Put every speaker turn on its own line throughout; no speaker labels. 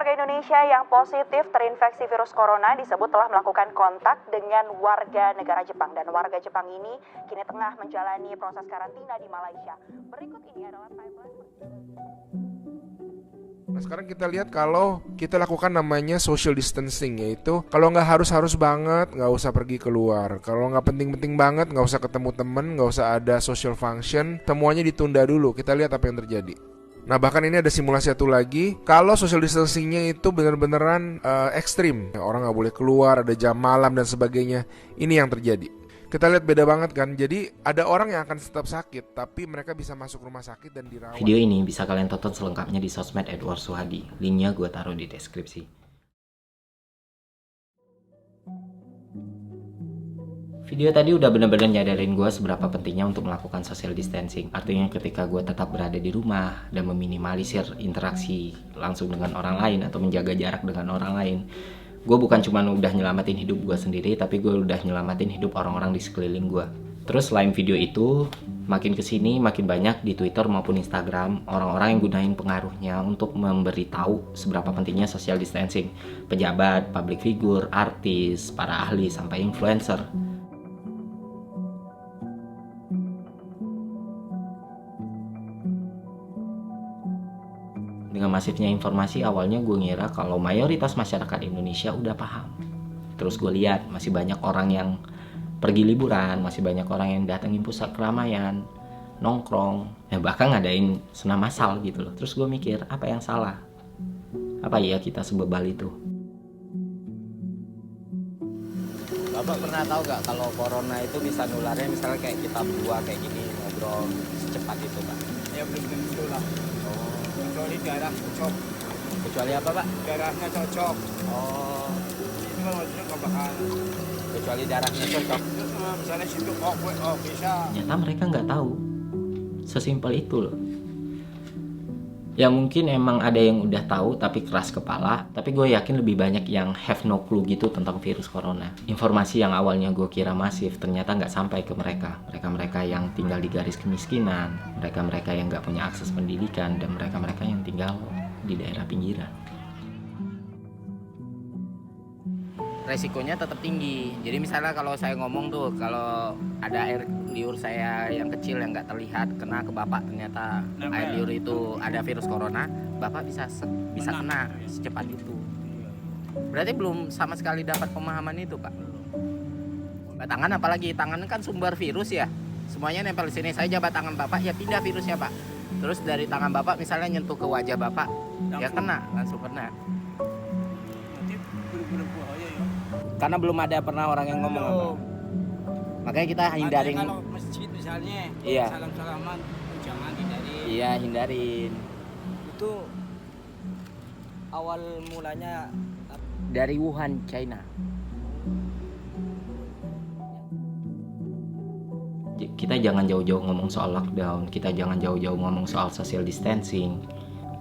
warga Indonesia yang positif terinfeksi virus corona disebut telah melakukan kontak dengan warga negara Jepang. Dan warga Jepang ini kini tengah menjalani proses karantina di Malaysia. Berikut ini adalah timeline.
Nah, sekarang kita lihat kalau kita lakukan namanya social distancing, yaitu kalau nggak harus banget nggak usah pergi keluar, kalau nggak penting-penting banget nggak usah ketemu temen, nggak usah ada social function, semuanya ditunda dulu. Kita lihat apa yang terjadi. Nah, bahkan ini ada simulasi satu lagi, kalau social distancingnya itu bener-beneran ekstrim, orang nggak boleh keluar, ada jam malam dan sebagainya. Ini yang terjadi. Kita lihat beda banget kan. Jadi ada orang yang akan tetap sakit, tapi mereka bisa masuk rumah sakit dan dirawat.
Video ini bisa kalian tonton selengkapnya di sosmed Edward Suhadi. Linknya gue taruh di deskripsi. Video tadi udah bener-bener nyadarin gue seberapa pentingnya untuk melakukan social distancing. Artinya ketika gue tetap berada di rumah dan meminimalisir interaksi langsung dengan orang lain atau menjaga jarak dengan orang lain, gue bukan cuma udah nyelamatin hidup gue sendiri, tapi gue udah nyelamatin hidup orang-orang di sekeliling gue. Terus selain video itu, makin kesini makin banyak di Twitter maupun Instagram orang-orang yang gunain pengaruhnya untuk memberitahu seberapa pentingnya social distancing. Pejabat, public figure, artis, para ahli, sampai influencer. Dengan masifnya informasi, awalnya gue ngira kalau mayoritas masyarakat Indonesia udah paham. Terus gue lihat masih banyak orang yang pergi liburan, masih banyak orang yang datengin pusat keramaian, nongkrong, bahkan ngadain senam massal gitu loh. Terus gue mikir, apa yang salah? Apa ya kita sebebal itu?
Bapak pernah tahu gak kalau corona itu bisa nularnya misalnya kayak kita berdua kayak gini ngobrol secepat itu, Pak?
Ya belum tentu lah. Kecuali darah cocok.
Kecuali apa, Pak?
Darahnya cocok.
Oh,
Itu kan maksudnya nggak bakal.
kecuali darahnya cocok.
Misalnya situ bisa.
Ternyata mereka nggak tahu. Sesimpel itu loh. Ya mungkin emang ada yang udah tahu tapi keras kepala, tapi gue yakin lebih banyak yang have no clue gitu tentang virus corona. Informasi yang awalnya gue kira masif ternyata nggak sampai ke mereka. Mereka-mereka yang tinggal di garis kemiskinan, mereka-mereka yang nggak punya akses pendidikan, dan mereka-mereka yang tinggal di daerah pinggiran.
Resikonya tetap tinggi. Jadi misalnya kalau saya ngomong tuh, kalau ada air liur saya yang kecil yang nggak terlihat kena ke bapak, ternyata air liur itu ada virus corona, bapak bisa kena secepat itu. Berarti belum sama sekali dapat pemahaman itu, Pak. Tangan apalagi, tangan kan sumber virus ya. Semuanya nempel di sini. Saya jabat tangan bapak, ya pindah virusnya, Pak. Terus dari tangan bapak misalnya nyentuh ke wajah bapak, ya kena, langsung kena.
Nanti bener-bener bahaya ya.
Karena belum ada pernah orang yang ngomong apa. Makanya kita hindarin.
Ada kalau masjid misalnya,
Iya.
salam-salaman, jangan hindarin.
Iya, hindarin.
Itu awal mulanya
Dari Wuhan, China.
Kita jangan jauh-jauh ngomong soal lockdown, kita jangan jauh-jauh ngomong soal social distancing.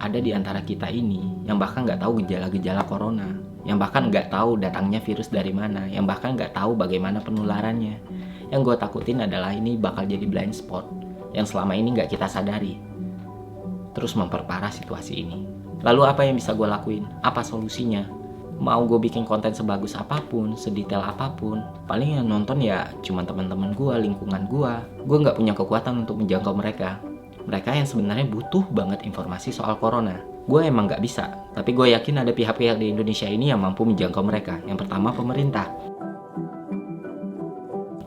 Ada di antara kita ini yang bahkan nggak tahu gejala-gejala corona, yang bahkan nggak tahu datangnya virus dari mana, yang bahkan nggak tahu bagaimana penularannya. Yang gue takutin adalah ini bakal jadi blind spot yang selama ini nggak kita sadari, terus memperparah situasi ini. Lalu apa yang bisa gue lakuin? Apa solusinya? Mau gue bikin konten sebagus apapun, sedetail apapun, paling yang nonton ya cuma teman-teman gue, lingkungan gue. Gue nggak punya kekuatan untuk menjangkau mereka. Mereka yang sebenarnya butuh banget informasi soal corona. Gue emang nggak bisa, tapi gue yakin ada pihak-pihak di Indonesia ini yang mampu menjangkau mereka. Yang pertama, pemerintah.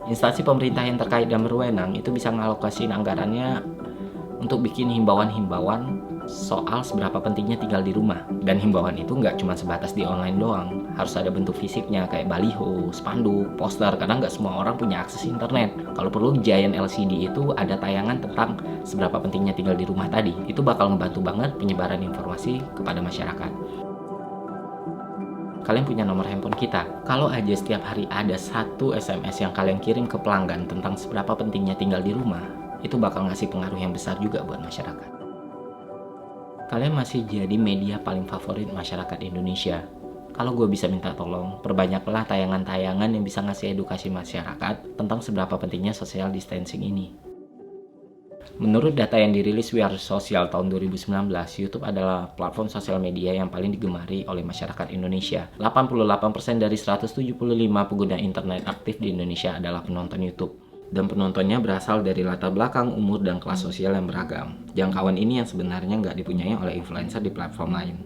Instansi pemerintah yang terkait dan berwenang itu bisa ngalokasiin anggarannya untuk bikin himbauan-himbauan soal seberapa pentingnya tinggal di rumah. Dan himbauan itu nggak cuma sebatas di online doang, harus ada bentuk fisiknya kayak baliho, spanduk, poster, karena nggak semua orang punya akses internet. Kalau perlu giant LCD itu ada tayangan tentang seberapa pentingnya tinggal di rumah tadi. Itu bakal ngebantu banget penyebaran informasi kepada masyarakat. Kalian punya nomor handphone kita. Kalau aja setiap hari ada satu SMS yang kalian kirim ke pelanggan tentang seberapa pentingnya tinggal di rumah, itu bakal ngasih pengaruh yang besar juga buat masyarakat. Kalian masih jadi media paling favorit masyarakat Indonesia. Kalau gue bisa minta tolong, perbanyaklah tayangan-tayangan yang bisa ngasih edukasi masyarakat tentang seberapa pentingnya social distancing ini. Menurut data yang dirilis We Are Social tahun 2019, YouTube adalah platform sosial media yang paling digemari oleh masyarakat Indonesia. 88% dari 175 pengguna internet aktif di Indonesia adalah penonton YouTube. Dan penontonnya berasal dari latar belakang, umur, dan kelas sosial yang beragam. Jangkauan ini yang sebenarnya nggak dipunyai oleh influencer di platform lain.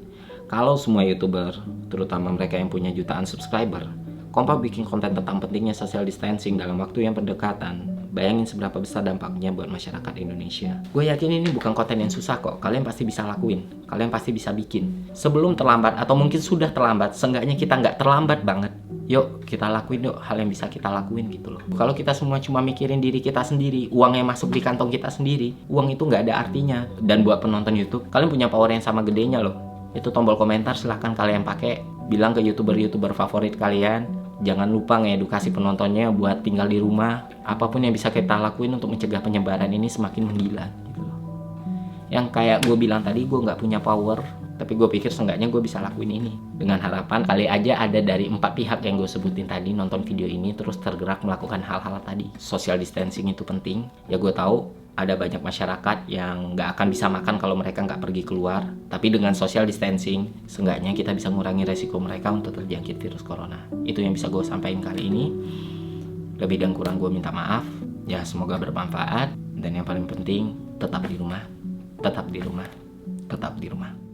Kalau semua YouTuber, terutama mereka yang punya jutaan subscriber, kompak bikin konten tentang pentingnya social distancing dalam waktu yang berdekatan, bayangin seberapa besar dampaknya buat masyarakat Indonesia. Gue yakin ini bukan konten yang susah kok, kalian pasti bisa lakuin, kalian pasti bisa bikin. Sebelum terlambat atau mungkin sudah terlambat, seenggaknya kita nggak terlambat banget. Yuk kita lakuin yuk hal yang bisa kita lakuin gitu loh. Kalau kita semua cuma mikirin diri kita sendiri, uang yang masuk di kantong kita sendiri, uang itu nggak ada artinya. Dan buat penonton YouTube, kalian punya power yang sama gedenya loh. Itu tombol komentar silahkan kalian pakai, bilang ke YouTuber favorit kalian. Jangan lupa ngedukasi penontonnya buat tinggal di rumah. Apapun yang bisa kita lakuin untuk mencegah penyebaran ini semakin menggila gitu loh. Yang kayak gue bilang tadi, gue nggak punya power, tapi gue pikir seenggaknya gue bisa lakuin ini. Dengan harapan kali aja ada dari 4 pihak yang gue sebutin tadi nonton video ini terus tergerak melakukan hal-hal tadi. Social distancing itu penting. Ya gue tahu ada banyak masyarakat yang nggak akan bisa makan kalau mereka nggak pergi keluar. Tapi dengan social distancing, seenggaknya kita bisa mengurangi resiko mereka untuk terjangkit virus corona. Itu yang bisa gue sampaikan kali ini. Lebih dan kurang gue minta maaf. Ya semoga bermanfaat. Dan yang paling penting, tetap di rumah. Tetap di rumah. Tetap di rumah.